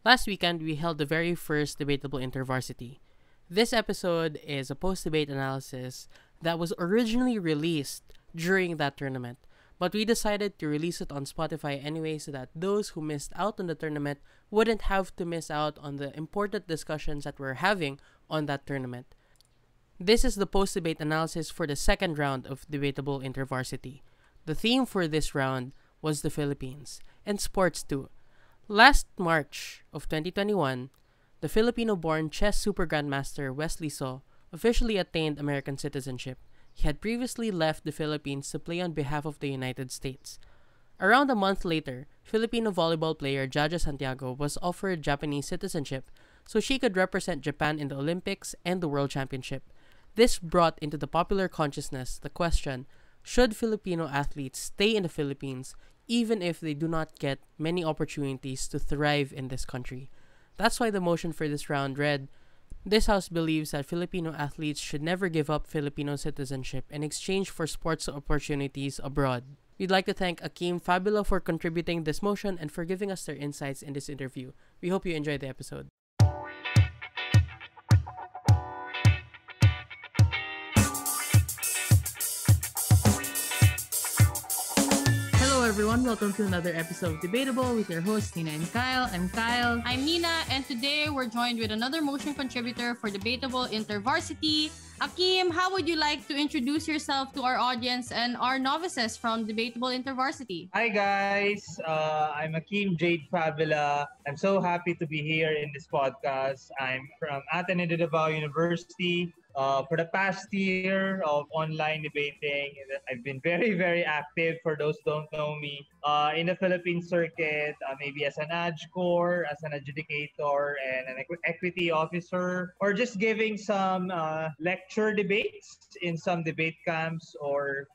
Last weekend, we held the very first debatable intervarsity. This episode is a post-debate analysis that was originally released during that tournament, but we decided to release it on Spotify anyway so that those who missed out on the tournament wouldn't have to miss out on the important discussions that we're having on that tournament. This is the post-debate analysis for the second round of debatable intervarsity. The theme for this round was the Philippines, and sports too. Last March of 2021, the Filipino-born chess super grandmaster Wesley So officially attained American citizenship. He had previously left the Philippines to play on behalf of the United States. Around a month later, Filipino volleyball player Jaja Santiago was offered Japanese citizenship so she could represent Japan in the Olympics and the World Championship. This brought into the popular consciousness the question, should Filipino athletes stay in the Philippines even if they do not get many opportunities to thrive in this country? That's why the motion for this round read, this House believes that Filipino athletes should never give up Filipino citizenship in exchange for sports opportunities abroad. We'd like to thank Akeem Fabula for contributing this motion and for giving us their insights in this interview. We hope you enjoyed the episode. Hello everyone, welcome to another episode of Debatable with your hosts Nina and Kyle. I'm Kyle. I'm Nina, and today we're joined with another motion contributor for Debatable Intervarsity. Akeem, how would you like to introduce yourself to our audience and our novices from Debatable Intervarsity? Hi guys, I'm Akeem Jade Fabula. I'm so happy to be here in this podcast. I'm from Ateneo de Davao University. For the past year of online debating, I've been very, very active. For those who don't know me, in the Philippine circuit, maybe as an AdJcore, as an adjudicator, and an equity officer, or just giving some lecture debates in some debate camps or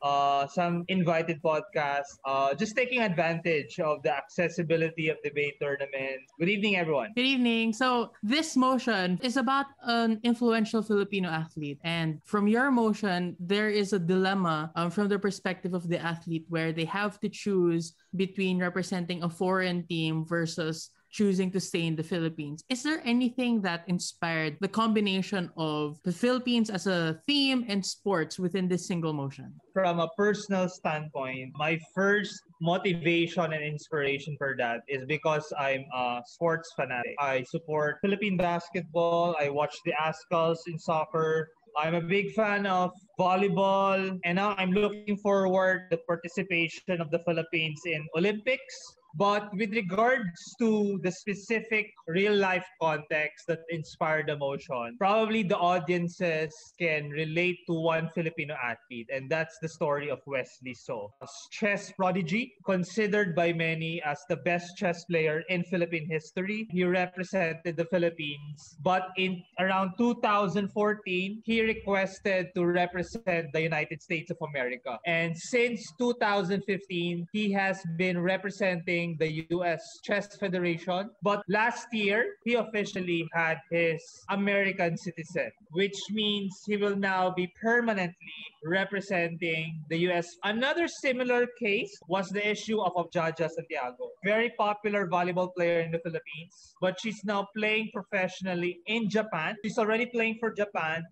some invited podcasts. Just taking advantage of the accessibility of debate tournaments. Good evening, everyone. Good evening. So this motion is about an influential Filipino athlete. And from your motion, there is a dilemma from the perspective of the athlete where they have to choose between representing a foreign team versus choosing to stay in the Philippines. Is there anything that inspired the combination of the Philippines as a theme and sports within this single motion? From a personal standpoint, my first motivation and inspiration for that is because I'm a sports fanatic. I support Philippine basketball. I watch the Azkals in soccer. I'm a big fan of volleyball, and now I'm looking forward to the participation of the Philippines in Olympics. But with regards to the specific real-life context that inspired the motion, probably the audiences can relate to one Filipino athlete, and that's the story of Wesley So. A chess prodigy, considered by many as the best chess player in Philippine history. He represented the Philippines, but in around 2014, he requested to represent the United States of America. And since 2015, he has been representing the U.S. Chess Federation. But last year, he officially had his American citizen, which means he will now be permanently representing the U.S. Another similar case was the issue of Jaja Santiago. Very popular volleyball player in the Philippines, but she's now playing professionally in Japan. She's already playing for Japan.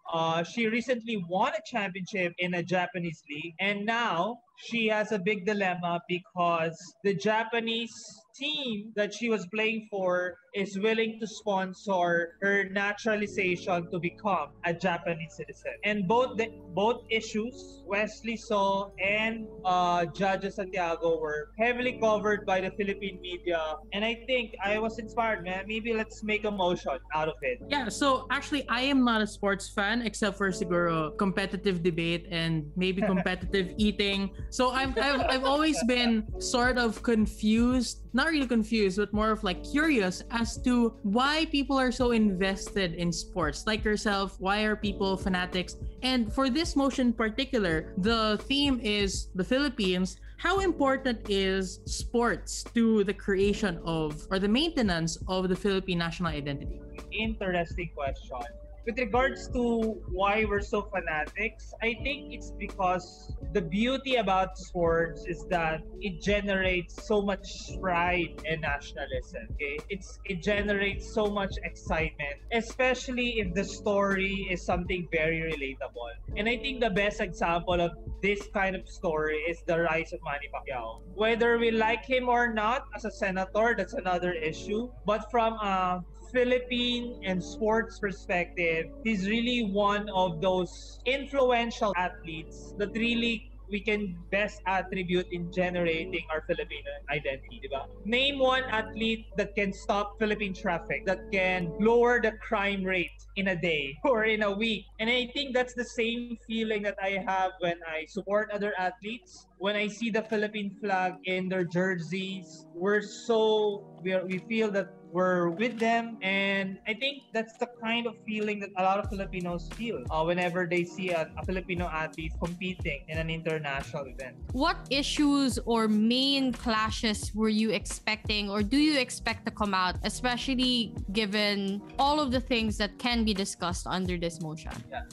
She recently won a championship in a Japanese league, and now she has a big dilemma because the Japanese team that she was playing for is willing to sponsor her naturalization to become a Japanese citizen. And both issues, Wesley So and Jaja Santiago, were heavily covered by the Philippine media. And I think I was inspired, man. Maybe let's make a motion out of it. Yeah, so actually, I am not a sports fan except for siguro competitive debate and maybe competitive eating. So I've always been sort of confused, not really confused, but more of like curious as to why people are so invested in sports. Like yourself, why are people fanatics? And for this motion in particular, the theme is the Philippines. How important is sports to the creation of or the maintenance of the Philippine national identity? Interesting question. with regards to why we're so fanatics, I think it's because the beauty about sports is that it generates so much pride and nationalism. Okay, it generates so much excitement, especially if the story is something very relatable. And I think the best example of this kind of story is the rise of Manny Pacquiao. Whether we like him or not as a senator, that's another issue. But from a Philippine and sports perspective, he's really one of those influential athletes that really we can best attribute in generating our Filipino identity, di ba? Name one athlete that can stop Philippine traffic, that can lower the crime rate in a day or in a week. And I think that's the same feeling that I have when I support other athletes. When I see the Philippine flag in their jerseys, we feel that we're with them, and I think that's the kind of feeling that a lot of Filipinos feel whenever they see a Filipino athlete competing in an international event. What issues or main clashes were you expecting or do you expect to come out, especially given all of the things that can be discussed under this motion? Yeah.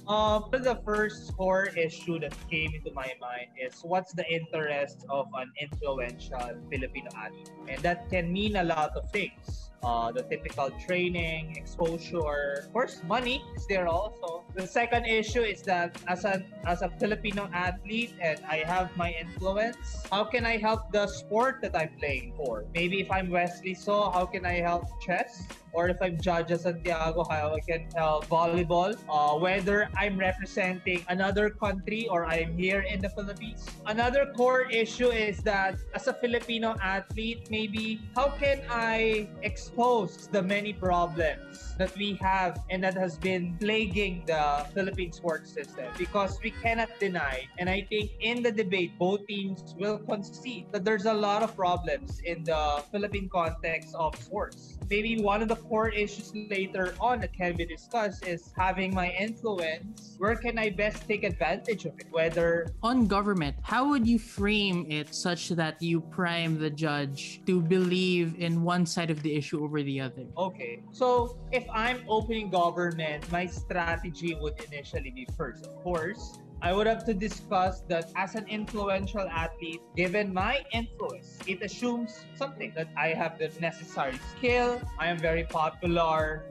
The first core issue that came into my mind is what's the interest of an influential Filipino athlete? And that can mean a lot of things. The typical training, exposure, of course, money is there also. The second issue is that as a Filipino athlete and I have my influence, how can I help the sport that I'm playing for? Maybe if I'm Wesley So, how can I help chess? Or if I'm Jaja Santiago, how I can help volleyball, whether I'm representing another country or I'm here in the Philippines. Another core issue is that as a Filipino athlete, maybe how can I expose the many problems that we have and that has been plaguing the Philippine sports system? Because we cannot deny, and I think in the debate, both teams will concede that there's a lot of problems in the Philippine context of sports. Maybe one of the core issues later on that can be discussed is having my influence. Where can I best take advantage of it? Whether On government, how would you frame it such that you prime the judge to believe in one side of the issue over the other? okay, so if I'm opening government, my strategy would initially be first, of course, I would have to discuss that as an influential athlete, given my influence, it assumes something that I have the necessary skill, I am very popular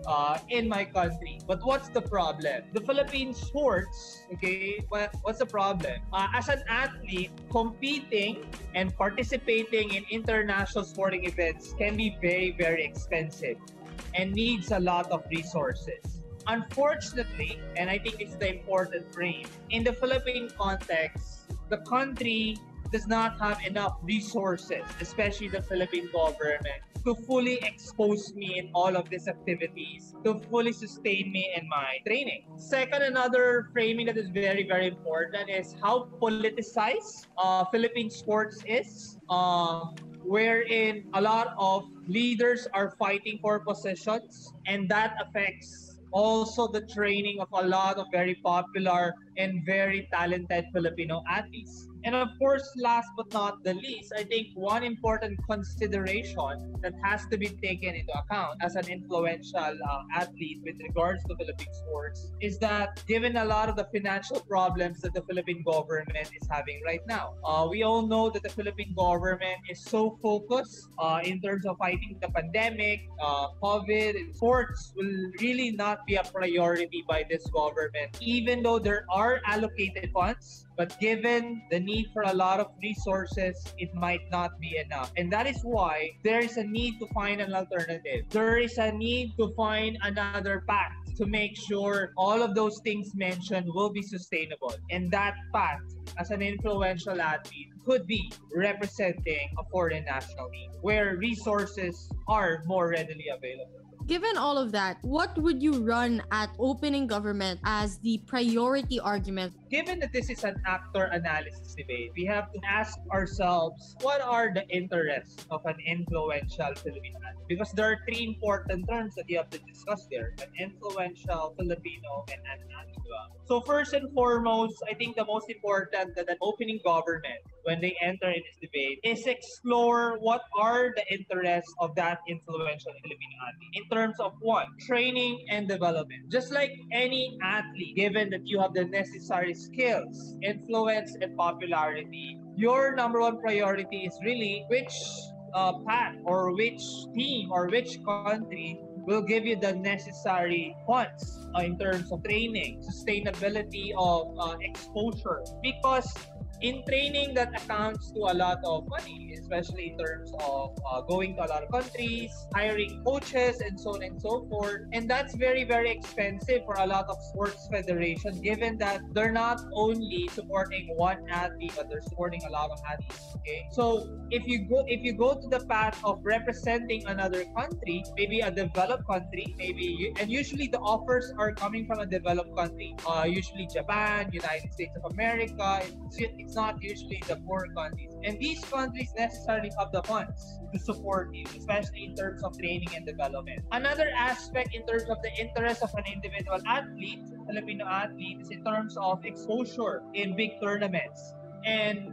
in my country. But what's the problem? The Philippine sports, okay, what's the problem? As an athlete, competing and participating in international sporting events can be very, very expensive and needs a lot of resources. Unfortunately, and I think it's the important frame, in the Philippine context, the country does not have enough resources, especially the Philippine government, to fully expose me in all of these activities, to fully sustain me in my training. Second, another framing that is very, very important is how politicized Philippine sports is. Wherein a lot of leaders are fighting for positions, and that affects also the training of a lot of very popular and very talented Filipino athletes. And of course, last but not the least, I think one important consideration that has to be taken into account as an influential athlete with regards to Philippine sports is that given a lot of the financial problems that the Philippine government is having right now, we all know that the Philippine government is so focused in terms of fighting the pandemic, COVID. Sports will really not be a priority by this government, even though there are allocated funds. But given the need for a lot of resources, it might not be enough. And that is why there is a need to find an alternative. There is a need to find another path to make sure all of those things mentioned will be sustainable. And that path, as an influential athlete, could be representing a foreign national team where resources are more readily available. Given all of that, what would you run at opening government as the priority argument? Given that this is an actor analysis debate, we have to ask ourselves, what are the interests of an influential Filipino athlete? Because there are three important terms that you have to discuss there: an influential Filipino and an athlete. So first and foremost, I think the most important that an opening government when they enter in this debate is explore what are the interests of that influential Filipino athlete in terms of one, training and development. Just like any athlete, given that you have the necessary skills, influence, and popularity, your number one priority is really which path or which team or which country will give you the necessary funds in terms of training, sustainability of exposure. Because in training, that accounts to a lot of money, especially in terms of going to a lot of countries, hiring coaches, and so on and so forth. And that's very, very expensive for a lot of sports federations, given that they're not only supporting one athlete, but they're supporting a lot of athletes. Okay, so if you go to the path of representing another country, maybe a developed country, and usually the offers are coming from a developed country, usually Japan, United States of America. It's not usually the poor countries. And these countries necessarily have the funds to support you, especially in terms of training and development. Another aspect in terms of the interest of an individual athlete, Filipino athlete, is in terms of exposure in big tournaments. And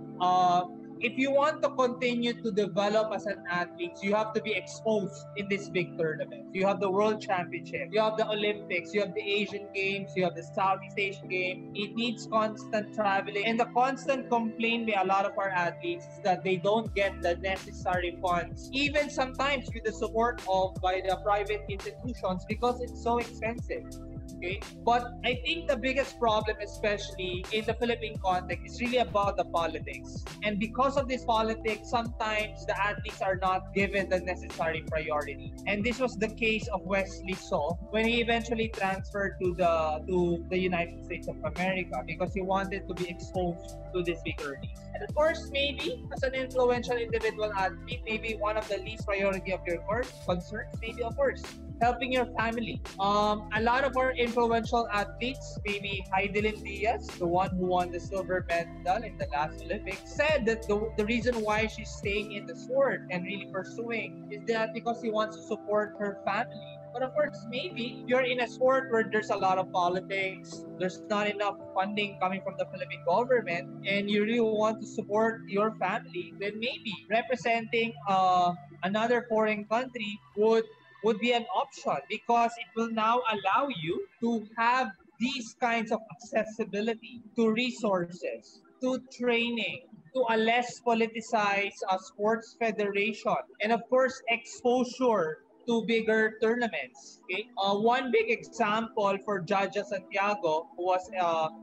if you want to continue to develop as an athlete, you have to be exposed in these big tournaments. You have the World Championship, you have the Olympics, you have the Asian Games, you have the Southeast Asian Games. It needs constant traveling. And the constant complaint by a lot of our athletes is that they don't get the necessary funds, even sometimes with the support of by the private institutions, because it's so expensive. Okay? But I think the biggest problem, especially in the Philippine context, is really about the politics. And because of this politics, sometimes the athletes are not given the necessary priority. And this was the case of Wesley So when he eventually transferred to the United States of America, because he wanted to be exposed to these bigger leagues. And of course, maybe as an influential individual athlete, maybe one of the least priority of your concerns, maybe of course, helping your family. A lot of our influential athletes, maybe Heidelin Diaz, the one who won the silver medal in the last Olympics, said that the reason why she's staying in the sport and really pursuing is that because he wants to support her family. But of course, maybe you're in a sport where there's a lot of politics, there's not enough funding coming from the Philippine government, and you really want to support your family, then maybe representing another foreign country would be an option, because it will now allow you to have these kinds of accessibility to resources, to training, to a less politicized sports federation, and of course, exposure to bigger tournaments. Okay, one big example for Jaja Santiago, who was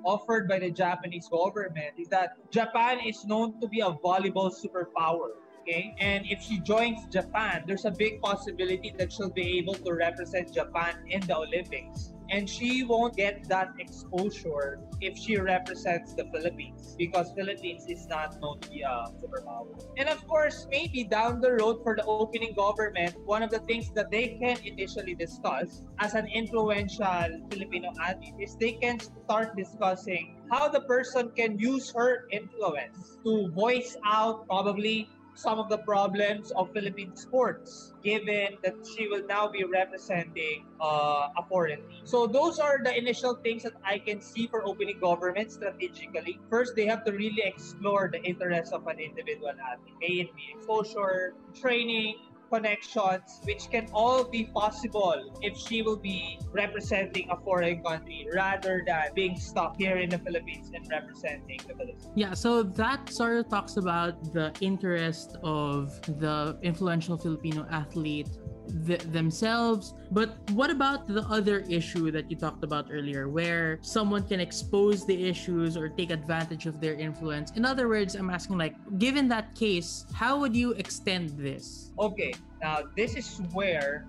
offered by the Japanese government, is that Japan is known to be a volleyball superpower. Okay? And if she joins Japan, there's a big possibility that she'll be able to represent Japan in the Olympics. And she won't get that exposure if she represents the Philippines, because Philippines is not known to be a superpower. And of course, maybe down the road for the opening government, one of the things that they can initially discuss as an influential Filipino athlete is they can start discussing how the person can use her influence to voice out probably some of the problems of Philippine sports, given that she will now be representing a foreign team. So those are the initial things that I can see for opening government strategically. First, they have to really explore the interests of an individual athlete. May it be exposure, training, connections, which can all be possible if she will be representing a foreign country rather than being stuck here in the Philippines and representing the Philippines. Yeah, so that sort of talks about the interest of the influential Filipino athlete themselves. But what about the other issue that you talked about earlier, where someone can expose the issues or take advantage of their influence? In other words, I'm asking, like, given that case, how would you extend this? Okay, now this is where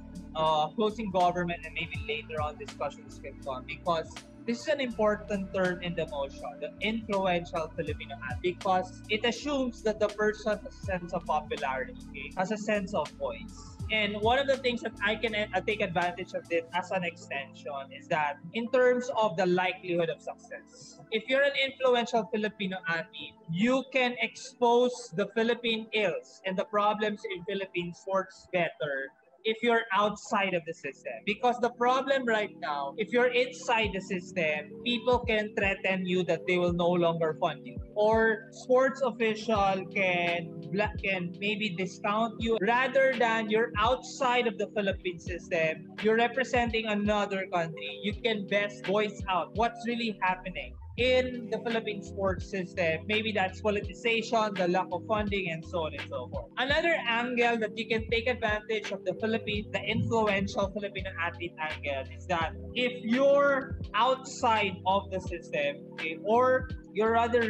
closing government and maybe later on discussions can come, because this is an important term in the motion, the influential Filipino athlete, because it assumes that the person has a sense of popularity, okay? Has a sense of voice. And one of the things that I can take advantage of this as an extension is that in terms of the likelihood of success, if you're an influential Filipino athlete, you can expose the Philippine ills and the problems in Philippine sports better if you're outside of the system. Because the problem right now, if you're inside the system, people can threaten you that they will no longer fund you. Or sports official can maybe discount you. Rather than you're outside of the Philippine system, you're representing another country, you can best voice out what's really happening in the Philippine sports system. Maybe that's politicization, the lack of funding, and so on and so forth. Another angle that you can take advantage of the influential Filipino athlete angle is that if you're outside of the system, okay, or you're rather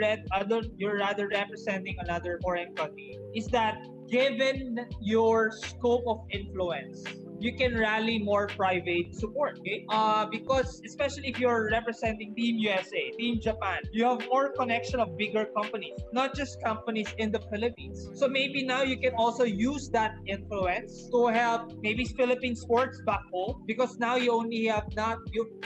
representing another foreign country, is that given your scope of influence, you can rally more private support, okay? Because especially if you're representing Team USA, Team Japan, you have more connection of bigger companies, not just companies in the Philippines. So maybe now you can also use that influence to help maybe Philippine sports back home, because now you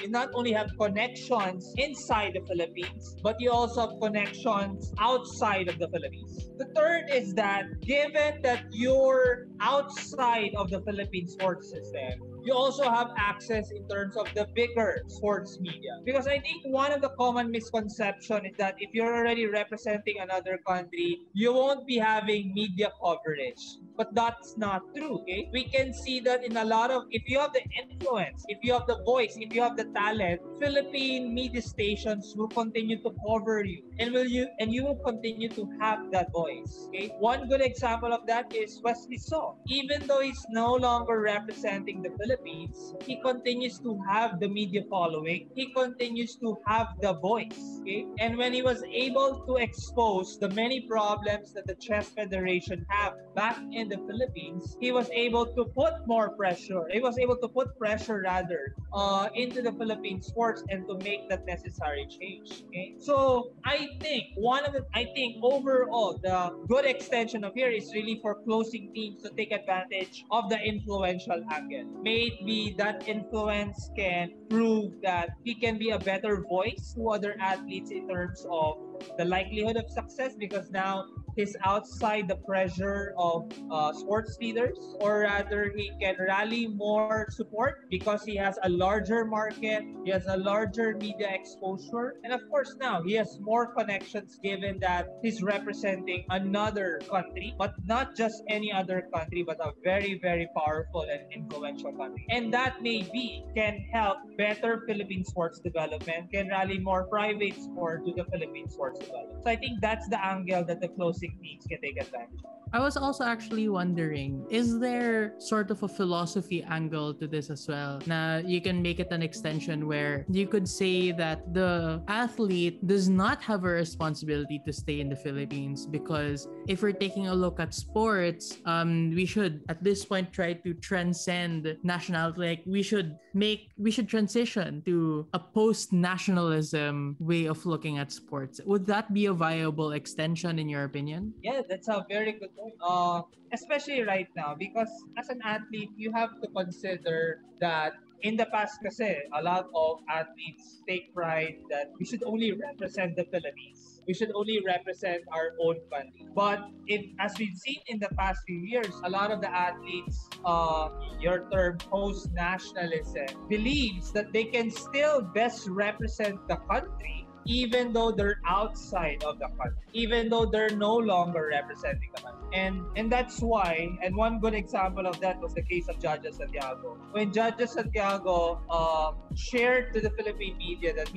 not only have connections inside the Philippines, but you also have connections outside of the Philippines. The third is that given that you're outside of the Philippine sports system, you also have access in terms of the bigger sports media. Because I think one of the common misconception is that if you're already representing another country, you won't be having media coverage. But that's not true, okay? We can see that in a lot of, if you have the influence, if you have the voice, if you have the talent, Philippine media stations will continue to cover you, and you will continue to have that voice, okay? One good example of that is Wesley So. Even though he's no longer representing the Philippines, he continues to have the media following. He continues to have the voice, okay? And when he was able to expose the many problems that the Chess Federation have back in the Philippines, he was able to put more pressure. He was able to put pressure rather into the Philippine sports and to make that necessary change. Okay, so I think overall the good extension of here is really for closing teams to take advantage of the influential angle. Maybe that influence can prove that he can be a better voice to other athletes in terms of the likelihood of success, because now he's outside the pressure of sports leaders, or rather he can rally more support because he has a larger market, he has a larger media exposure, and of course now he has more connections given that he's representing another country, but not just any other country, but a very, very powerful and influential country. And that maybe can help better Philippine sports development, can rally more private sport to the Philippine sports development. So I think that's the angle that the closing teams can take advantage of. I was also actually wondering, is there sort of a philosophy angle to this as well? Now, you can make it an extension where you could say that the athlete does not have a responsibility to stay in the Philippines, because if we're taking a look at sports, we should at this point try to transcend nationality. Like we should transition to a post-nationalism way of looking at sports. Would that be a viable extension in your opinion? Yeah, that's a very good point. Especially right now, because as an athlete, you have to consider that in the past kasi, a lot of athletes take pride that we should only represent the Philippines. We should only represent our own country. But as we've seen in the past few years, a lot of the athletes, your term post-nationalism, believes that they can still best represent the country even though they're outside of the country, even though they're no longer representing the country. And that's why, and one good example of that was the case of Judge Santiago. When Judge Santiago shared to the Philippine media that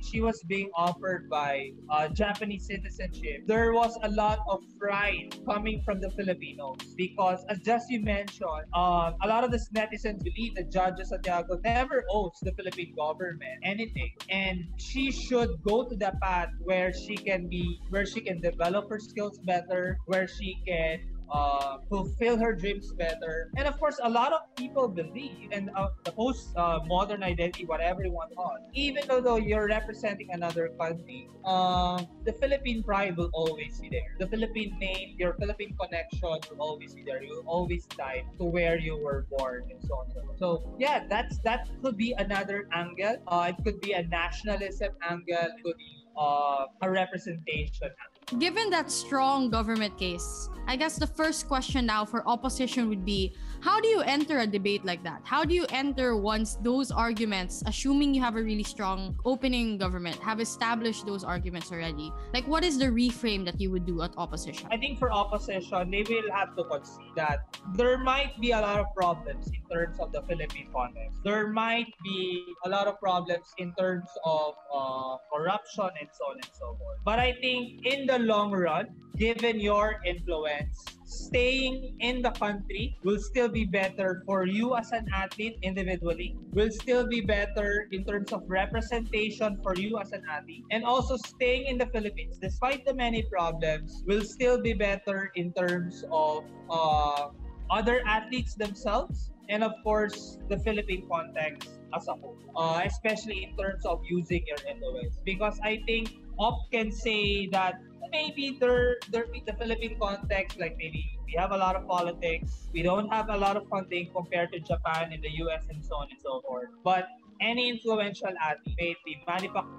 she was being offered by Japanese citizenship, there was a lot of pride coming from the Filipinos, because as just you mentioned, a lot of the netizens believe that Judge Santiago never owes the Philippine government anything, and she should go to the path where she can develop her skills better, where she can fulfill her dreams better. And of course, a lot of people believe in the post-modern identity, whatever you want to call it. Even though you're representing another country, the Philippine pride will always be there. The Philippine name, your Philippine connection will always be there. You will always tie to where you were born, and so on. So yeah, that could be another angle. It could be a nationalism angle. It could be a representation angle. Given that strong government case, I guess the first question now for opposition would be, how do you enter a debate like that? How do you enter once those arguments, assuming you have a really strong opening government, have established those arguments already? Like, what is the reframe that you would do at opposition? I think for opposition, they will have to concede that there might be a lot of problems in terms of the Philippine context. There might be a lot of problems in terms of corruption and so on and so forth. But I think in the long run, given your influence, staying in the country will still be better for you as an athlete individually, will still be better in terms of representation for you as an athlete, and also staying in the Philippines, despite the many problems, will still be better in terms of other athletes themselves, and of course, the Philippine context as a whole, especially in terms of using your influence. Because I think Op can say that maybe the Philippine context, like maybe we have a lot of politics, we don't have a lot of funding compared to Japan and the US and so on and so forth. But any influential athlete,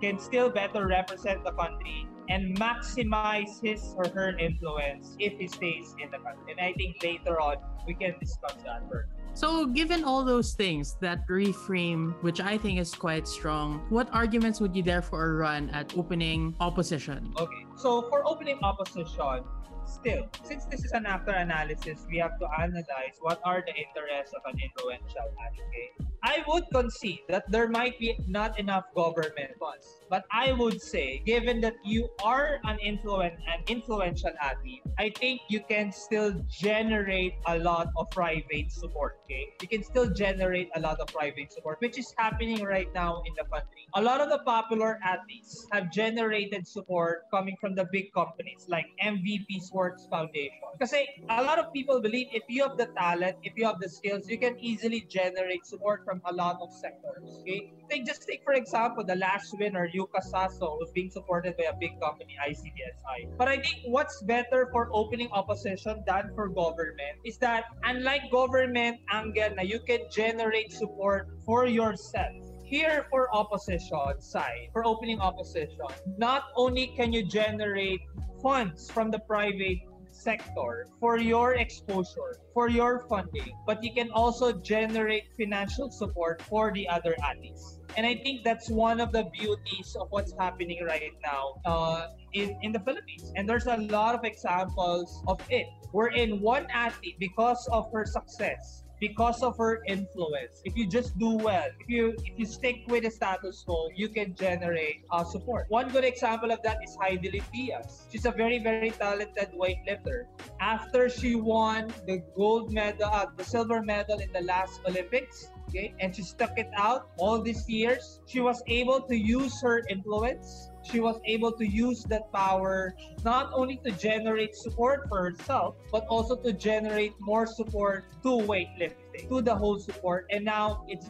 can still better represent the country and maximize his or her influence if he stays in the country. And I think later on, we can discuss that further. So, given all those things, that reframe, which I think is quite strong, what arguments would you therefore run at opening opposition? Okay, so for opening opposition, still, since this is an after analysis, we have to analyze what are the interests of an influential athlete. I would concede that there might be not enough government funds. But I would say, given that you are an influential athlete, I think you can still generate a lot of private support, okay? You can still generate a lot of private support, which is happening right now in the country. A lot of the popular athletes have generated support coming from the big companies like MVP Sports Foundation. Kasi a lot of people believe if you have the talent, if you have the skills, you can easily generate support from a lot of sectors, okay? Just take for example, the last winner, Yuka Sasso, was being supported by a big company, ICDSI. But I think what's better for opening opposition than for government is that unlike government angle na you can generate support for yourself, here for opposition side, for opening opposition, not only can you generate funds from the private sector for your exposure, for your funding, but you can also generate financial support for the other athletes. And I think that's one of the beauties of what's happening right now in the Philippines. And there's a lot of examples of it. Wherein one athlete, because of her success, because of her influence, if you just do well, if you stick with the status quo, you can generate support. One good example of that is Heidelin Diaz. She's a very, very talented weightlifter. After she won the gold medal, the silver medal in the last Olympics, okay, and she stuck it out all these years, she was able to use her influence. She was able to use that power not only to generate support for herself, but also to generate more support to weightlifting, to the whole support. And now it's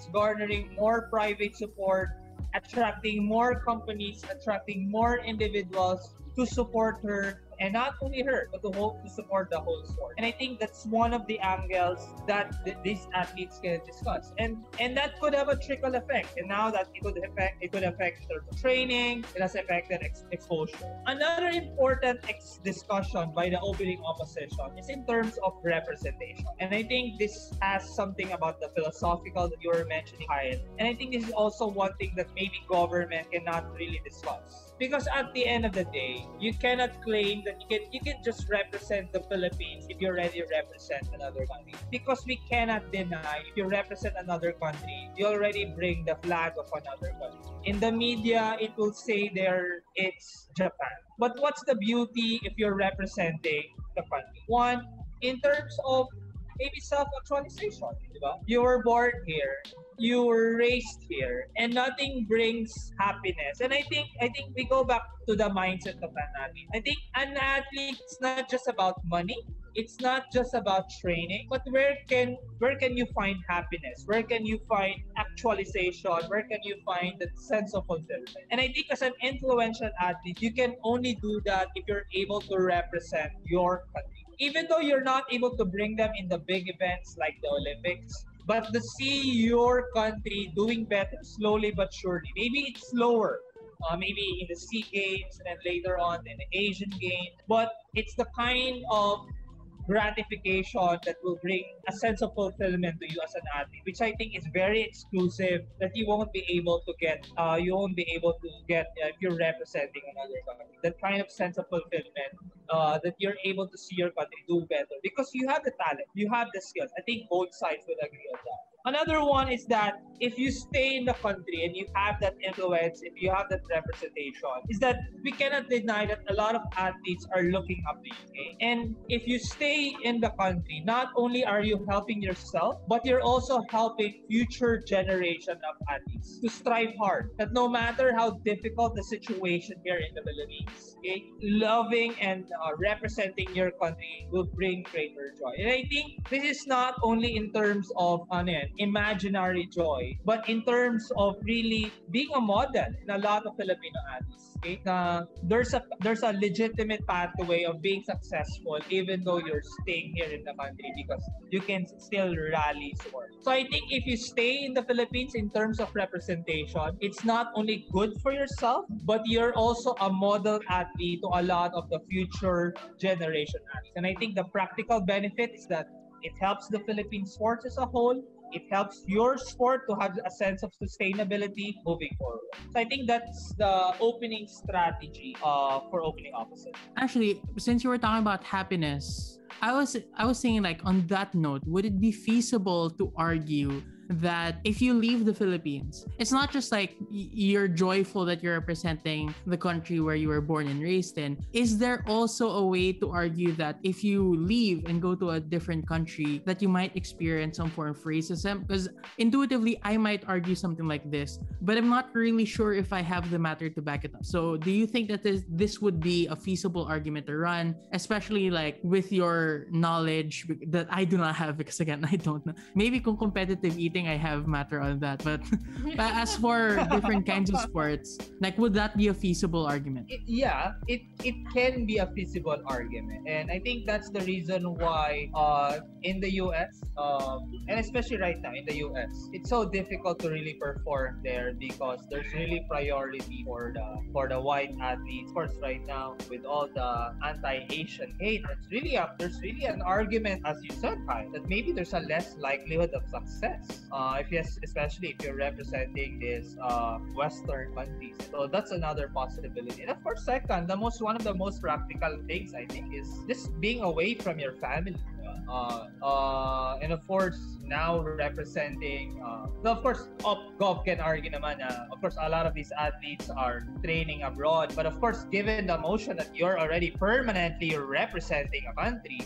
garnering more private support, attracting more companies, attracting more individuals to support her, and not only her, but to support the whole sport. And I think that's one of the angles that these athletes can discuss. And that could have a trickle effect. And now that it could affect in terms of training, it has affected exposure. Another important discussion by the opening opposition is in terms of representation. And I think this has something about the philosophical that you were mentioning, Kyle. And I think this is also one thing that maybe government cannot really discuss. Because at the end of the day, you cannot claim that you can just represent the Philippines if you already represent another country. Because we cannot deny if you represent another country, you already bring the flag of another country. In the media, it will say there it's Japan. But what's the beauty if you're representing the country? One, in terms of maybe self-actualization, diba? You were born here, you were raised here, and nothing brings happiness. And I think we go back to the mindset of an athlete. I think an athlete is not just about money. It's not just about training, but where can you find happiness? Where can you find actualization? Where can you find that sense of fulfillment? And I think as an influential athlete, you can only do that if you're able to represent your country. Even though you're not able to bring them in the big events like the Olympics, but to see your country doing better slowly but surely. Maybe it's slower. maybe in the SEA Games and then later on in the Asian Games. But it's the kind of gratification that will bring a sense of fulfillment to you as an athlete, which I think is very exclusive that you won't be able to get. You won't be able to get if you're representing another country. That kind of sense of fulfillment that you're able to see your country do better because you have the talent, you have the skills. I think both sides will agree on that. Another one is that if you stay in the country and you have that influence, if you have that representation, is that we cannot deny that a lot of athletes are looking up to you. Okay? And if you stay in the country, not only are you helping yourself, but you're also helping future generation of athletes to strive hard. That no matter how difficult the situation here in the Philippines, okay, loving and representing your country will bring greater joy. And I think this is not only in terms of imaginary joy, but in terms of really being a model in a lot of Filipino athletes. Okay? There's a legitimate pathway of being successful even though you're staying here in the country because you can still rally support. So I think if you stay in the Philippines in terms of representation, it's not only good for yourself, but you're also a model athlete to a lot of the future generation athletes. And I think the practical benefit is that it helps the Philippine sports as a whole. It helps your sport to have a sense of sustainability moving forward. So I think that's the opening strategy for opening opposite. Actually, since you were talking about happiness, I was thinking like on that note, would it be feasible to argue that if you leave the Philippines, it's not just like you're joyful that you're representing the country where you were born and raised in. Is there also a way to argue that if you leave and go to a different country, that you might experience some form of racism? Because intuitively, I might argue something like this, but I'm not really sure if I have the matter to back it up. So do you think that this would be a feasible argument to run, especially like with your knowledge that I do not have, because again, I don't know. Maybe kung competitive eating, I have matter on that, but as for different kinds of sports, like would that be a feasible argument? It can be a feasible argument, and I think that's the reason why in the US and especially right now in the US, it's so difficult to really perform there because there's really priority for the white athletes. Of course, right now with all the anti-Asian hate, there's really an argument, as you said, Kai, that maybe there's a less likelihood of success. Especially if you're representing these Western countries. So that's another possibility. And of course, second, one of the most practical things I think is just being away from your family. And of course, now representing, of course, Gov can argue naman of course, a lot of these athletes are training abroad. But of course, given the motion that you're already permanently representing a country,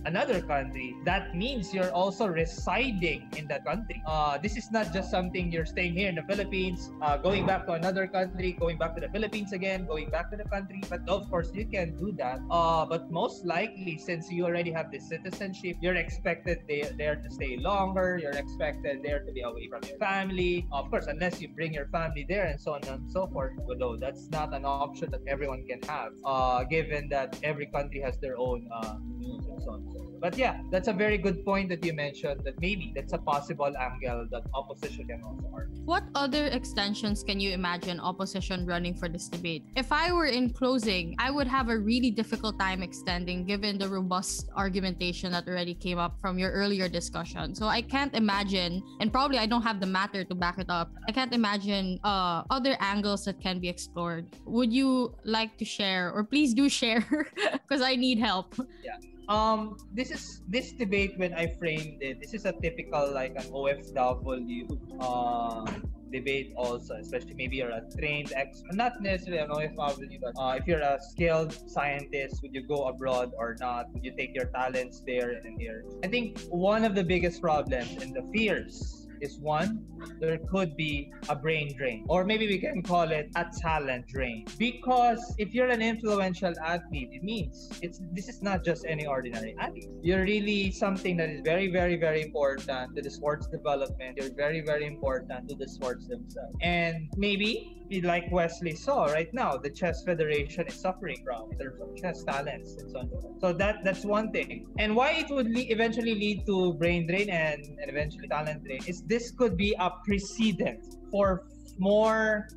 another country, that means you're also residing in that country. This is not just something you're staying here in the Philippines, going back to another country, going back to the Philippines again, going back to the country. But of course, you can do that. But most likely, since you already have this citizenship, you're expected there to stay longer. You're expected there to be away from your family. Of course, unless you bring your family there and so on and so forth. Although that's not an option that everyone can have, given that every country has their own rules and so on. But yeah, that's a very good point that you mentioned, that maybe that's a possible angle that opposition can also argue. What other extensions can you imagine opposition running for this debate? If I were in closing, I would have a really difficult time extending given the robust argumentation that already came up from your earlier discussion. So I can't imagine, and probably I don't have the matter to back it up, I can't imagine other angles that can be explored. Would you like to share, or please do share, because I need help. Yeah. This debate, when I framed it, this is a typical like an OFW debate also, especially maybe you're a trained expert, not necessarily an OFW, but if you're a skilled scientist, would you go abroad or not? Would you take your talents there and here? I think one of the biggest problems and the fears is one, there could be a brain drain, or maybe we can call it a talent drain. Because if you're an influential athlete, it means this is not just any ordinary athlete. You're really something that is very, very, very important to the sports development. You're very, very important to the sports themselves. And maybe, like Wesley saw right now, the Chess Federation is suffering from in terms of chess talents and so on. So that's one thing. And why it would eventually lead to brain drain and eventually talent drain is this could be a precedent for more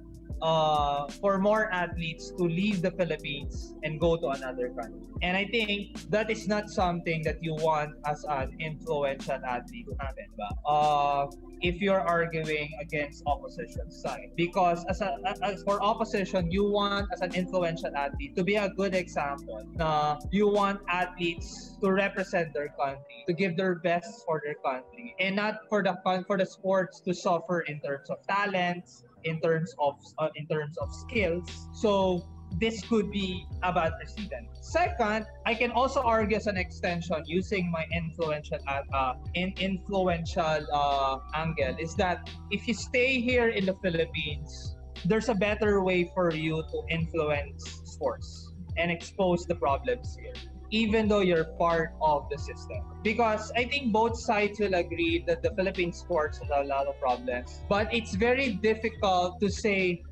for more athletes to leave the Philippines and go to another country. And I think that is not something that you want as an influential athlete to happen. If you're arguing against opposition side, because as for opposition, you want as an influential athlete to be a good example. You want athletes to represent their country, to give their best for their country, and not for the sports to suffer in terms of talents, in terms of skills. So this could be a bad precedent. Second, I can also argue as an extension using my influential angle is that if you stay here in the Philippines, there's a better way for you to influence sports and expose the problems here, even though you're part of the system. Because I think both sides will agree that the Philippine sports has a lot of problems, but it's very difficult to say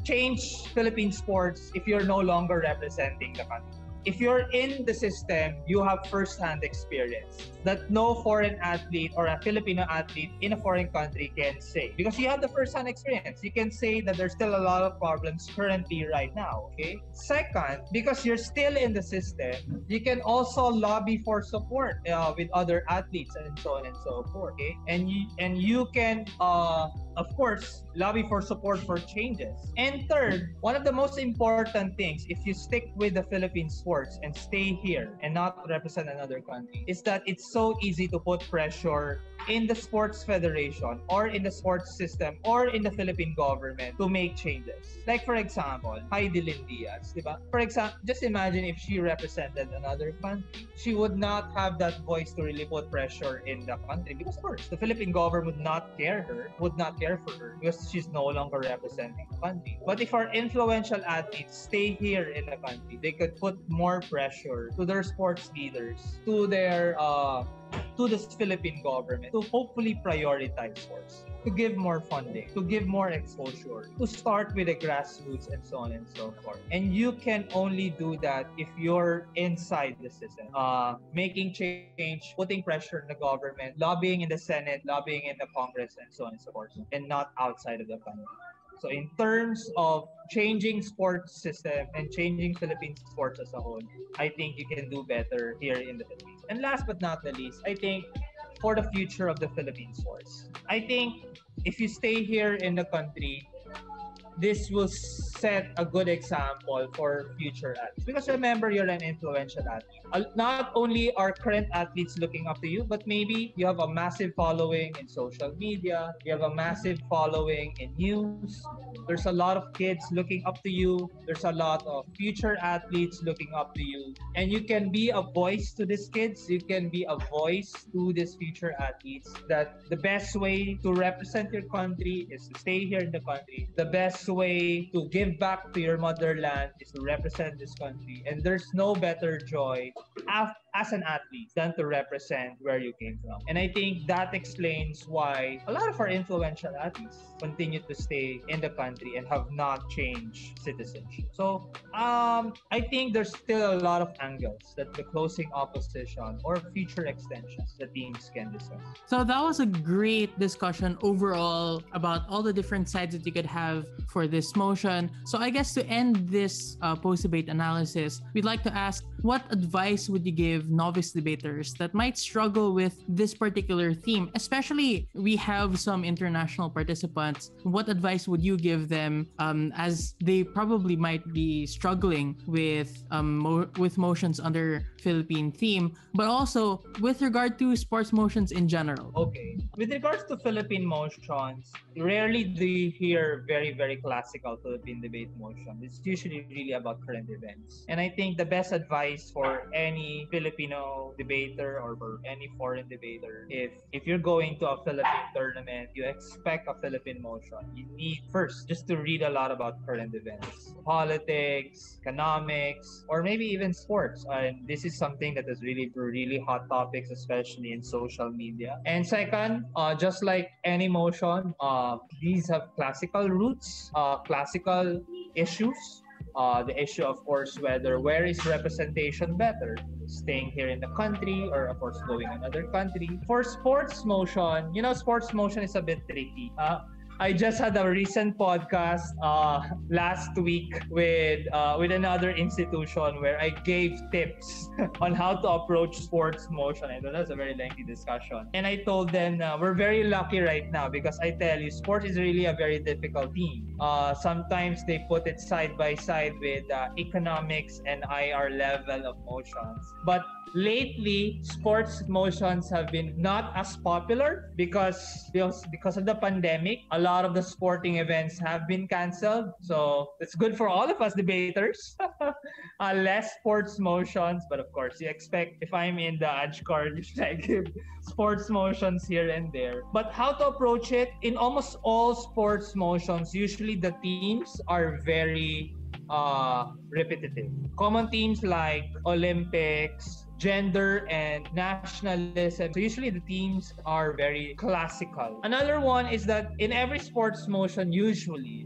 change Philippine sports if you're no longer representing the country. If you're in the system, you have first-hand experience that no foreign athlete or a Filipino athlete in a foreign country can say. Because you have the first-hand experience. You can say that there's still a lot of problems currently right now, okay? Second, because you're still in the system, you can also lobby for support with other athletes and so on and so forth, okay? And you can, of course, lobby for support for changes. And third, one of the most important things, if you stick with the Philippine sports and stay here and not represent another country, is that it's so easy to put pressure in the sports federation or in the sports system or in the Philippine government to make changes. Like for example, Heidi Lynn Diaz, diba? For example, just imagine if she represented another country, she would not have that voice to really put pressure in the country because of course the Philippine government would not care for her because she's no longer representing the country. But if our influential athletes stay here in the country, they could put more pressure to their sports leaders, to the Philippine government to hopefully prioritize sports, to give more funding, to give more exposure, to start with the grassroots and so on and so forth. And you can only do that if you're inside the system, making change, putting pressure on the government, lobbying in the Senate, lobbying in the Congress and so on and so forth, and not outside of the country. So in terms of changing sports system and changing Philippine sports as a whole, I think you can do better here in the Philippines. And last but not the least, I think for the future of the Philippine sports, I think if you stay here in the country, this will set a good example for future athletes. Because remember, you're an influential athlete. Not only are current athletes looking up to you, but maybe you have a massive following in social media, you have a massive following in news. There's a lot of kids looking up to you. There's a lot of future athletes looking up to you. And you can be a voice to these kids. You can be a voice to these future athletes that the best way to represent your country is to stay here in the country. The best way to give back to your motherland is to represent this country. And there's no better joy as an athlete than to represent where you came from. And I think that explains why a lot of our influential athletes continue to stay in the country and have not changed citizenship. So I think there's still a lot of angles that the closing opposition or future extensions the teams can discuss. So that was a great discussion overall about all the different sides that you could have for this motion. So I guess to end this post-debate analysis, we'd like to ask, what advice would you give novice debaters that might struggle with this particular theme? Especially, we have some international participants. What advice would you give them as they probably might be struggling with motions under Philippine theme, but also with regard to sports motions in general? Okay. With regards to Philippine motions, rarely do you hear very, very classical Philippine debate motion. It's usually really about current events. And I think the best advice for any Filipino debater or for any foreign debater, if you're going to a Philippine tournament, you expect a Philippine motion, you need first just to read a lot about current events, politics, economics, or maybe even sports. And this is something that is really, really hot topics, especially in social media. And second, just like any motion, these have classical roots, classical issues. The issue, of course, where is representation better? Staying here in the country or, of course, going another country. For sports motion, sports motion is a bit tricky. I just had a recent podcast last week with another institution where I gave tips on how to approach sports motion. I know that's a very lengthy discussion. And I told them we're very lucky right now because I tell you, sport is really a very difficult theme. Sometimes they put it side by side with economics and IR level of motions. But lately, sports motions have been not as popular because of the pandemic. A lot of the sporting events have been canceled. So it's good for all of us debaters. Less sports motions, but of course, you expect if I'm in the edge card, you should give sports motions here and there. But how to approach it? In almost all sports motions, usually the themes are very repetitive. Common themes like Olympics, gender, and nationalism. So usually the themes are very classical. Another one is that in every sports motion, usually,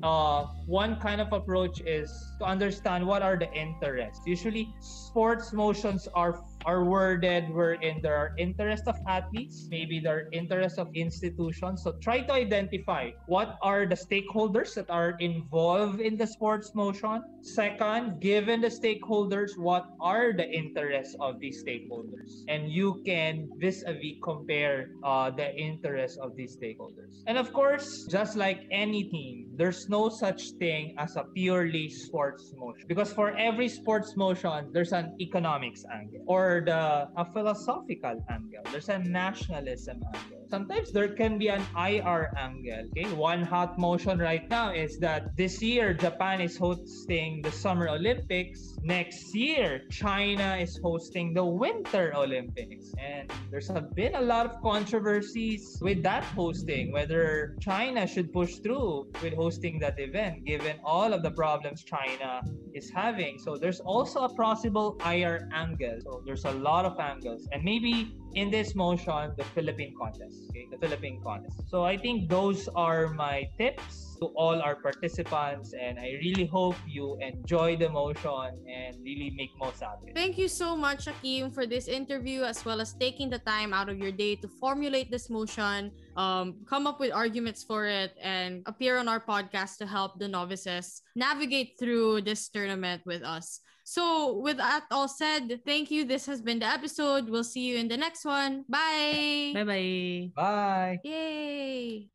one kind of approach is to understand what are the interests. Usually, sports motions are worded wherein there are interests of athletes, maybe there are interests of institutions. So try to identify what are the stakeholders that are involved in the sports motion. Second, given the stakeholders, what are the interests of these stakeholders? And you can vis-a-vis compare the interests of these stakeholders. And of course, just like any team, there's no such thing as a purely sports motion. Because for every sports motion, there's an economics angle or a philosophical angle. There's a nationalism angle. Sometimes there can be an IR angle. Okay, one hot motion right now is that this year Japan is hosting the Summer Olympics. Next year, China is hosting the Winter Olympics. And there's been a lot of controversies with that hosting, whether China should push through with hosting that event, given all of the problems China is having. So there's also a possible IR angle. So there's a lot of angles. And maybe in this motion, the Philippine contest. Okay, the Philippine contest. So I think those are my tips to all our participants, and I really hope you enjoy the motion and really make most out of it. Thank you so much, Akeem, for this interview, as well as taking the time out of your day to formulate this motion, come up with arguments for it, and appear on our podcast to help the novices navigate through this tournament with us. So with that all said, thank you. This has been the episode. We'll see you in the next one. Bye. Bye-bye. Bye. Yay.